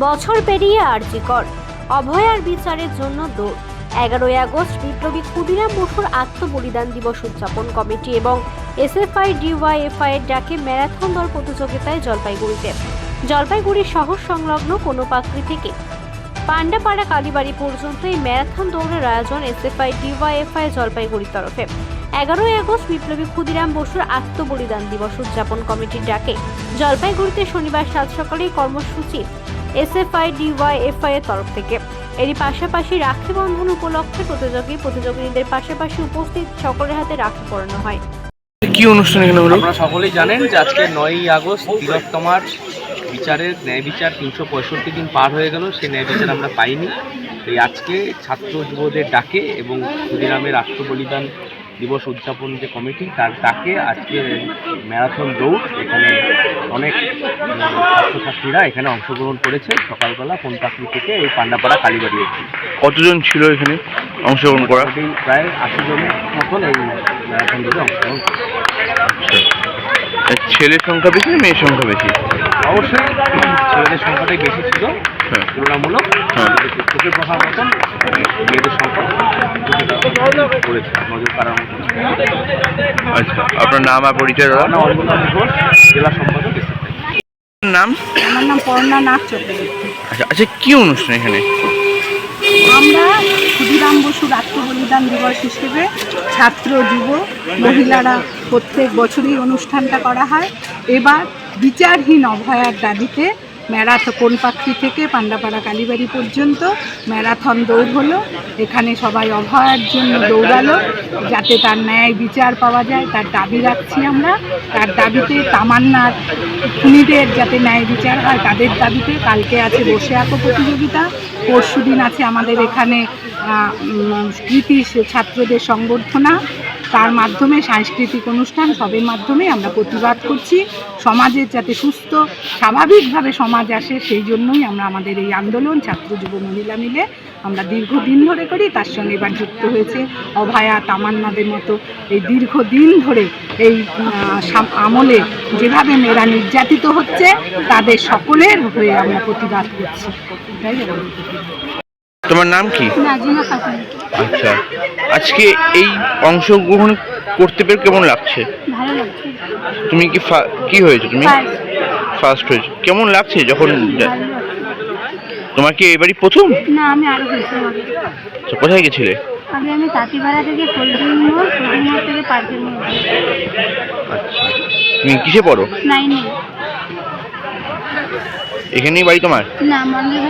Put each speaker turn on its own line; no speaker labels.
বছর পেরিয়ে আরজি কর, অভয়ার বিচারের জন্য দৌড়। 11ই আগস্ট বিপ্লবী ক্ষুদিরাম বসুর আত্মবলিদান দিবস উদযাপন কমিটি এবং এসএফআই ডিওয়াইএফআই এর ডাকে ম্যারাথন দৌড় প্রতিযোগিতায় জলপাইগুড়ি শহর সংলগ্ন কোনোপাকড়ি থেকে পান্ডাপাড়া কালীবাড়ি পর্যন্ত এই ম্যারাথন দৌড়ের আয়োজন এসএফআই ডিওয়াইএফআই জলপাইগুড়ির তরফে। 11ই আগস্ট বিপ্লবী ক্ষুদিরাম বসুর আত্মবলিদান দিবস উদযাপন কমিটির ডাকে জলপাইগুড়িতে শনিবার সাত সকালে কর্মসূচি এসএফআই ডিওয়াইএফআই এর তরফ থেকে। এরই পাশাপাশি রাখি বন্ধন উপলক্ষে প্রতিযোগীদের পাশাপাশি উপস্থিত সকলের হাতে রাখি পরানো হয়।
কি অনুষ্ঠান এখানে হলো?
আপনারা সকলেই জানেন যে আজকে 9ই আগস্ট তিলোত্তমার বিচারের ন্যায় বিচার 365 দিন পার হয়ে গেল, সেই ন্যায় বিচার আমরা পাইনি। এই আজকে ছাত্র যুবদের ডাকে এবং ক্ষুদিরামের আত্মবলিদান দিবস উদযাপন যে কমিটি তার ডাকে আজকে ম্যারাথন দৌড়, এখানে অনেক ছাত্রছাত্রীরা এখানে অংশগ্রহণ করেছে। সকালবেলা কোনপাকড়ি থেকে এই পান্ডাপাড়া কালীবাড়ি।
কতজন ছিল এখানে অংশগ্রহণ করা?
প্রায় 80 জনের মতন এই ম্যারাথন দৌড়ে অংশগ্রহণ করেছে।
ছেলের সংখ্যা বেশি না মেয়ের সংখ্যা বেশি?
অবশ্যই ছেলেদের সংখ্যাটাই বেশি ছিল তুলনামূলক। চোখের পাখার মতন মেয়েদের সংখ্যা করেছে নজর কাড়ার মতন।
আচ্ছা, আপনার নাম আর পরিচয়?
জেলা সম্পাদক।
নাম?
আমার নাম পর্ণা নাথ চক্রবর্তী।
আচ্ছা আচ্ছা, কি অনুষ্ঠান এখানে?
আমরা ক্ষুদিরাম বসুর আত্মবলিদান দিবস হিসেবে ছাত্র যুব মহিলারা প্রত্যেক বছরই অনুষ্ঠানটা করা হয়। এবার বিচারহীন অভয়ার দাবিতে কোনপাকড়ি থেকে পান্ডাপাড়া কালীবাড়ি পর্যন্ত ম্যারাথন দৌড় হলো। এখানে সবাই অভয়ার জন্য দৌড়ালো, যাতে তার ন্যায় বিচার পাওয়া যায় তার দাবি রাখছি আমরা। তার দাবিতে তামান্নার খুনিদের যাতে ন্যায় বিচার হয় তাদের দাবিতে কালকে আছে বসে আঁকো প্রতিযোগিতা, পরশুদিন আছে আমাদের এখানে কৃতি ছাত্রদের সংবর্ধনা, তার মাধ্যমে সাংস্কৃতিক অনুষ্ঠান, সবের মাধ্যমে আমরা প্রতিবাদ করছি সমাজের যাতে সুস্থ স্বাভাবিকভাবে সমাজ আসে। সেই জন্যই আমরা আমাদের এই আন্দোলন ছাত্র যুব মহিলা মিলে আমরা দীর্ঘদিন ধরে করি। তার সঙ্গে এবার যুক্ত হয়েছে অভয়া, তামান্নাদের মতো এই দীর্ঘদিন ধরে এই আমলে যেভাবে মেয়েরা নির্যাতিত হচ্ছে তাদের সকলের হয়ে আমরা প্রতিবাদ করছি।
তোমার নাম কি?
নাজিমা খাতুন।
আচ্ছা, আজকে এই অংশগ্রহণ করতে পেরে কেমন লাগছে?
ভালো লাগছে।
তুমি কি হয়েছে? তুমি ফার্স্ট হয়েছে, কেমন লাগছে যখন? তোমার কি এবারই প্রথম?
না, আমি আরো হয়েছি।
আচ্ছা, কোথায় গেছিলে?
আগে আমি তাঁতিপাড়া থেকে ফোল্ডিং মোড় থেকে পার্কের মোড়।
আচ্ছা, তুমি কিসে পড়ো?
9-এ।
এখানেই বাড়ি তোমার?
না, মন্দির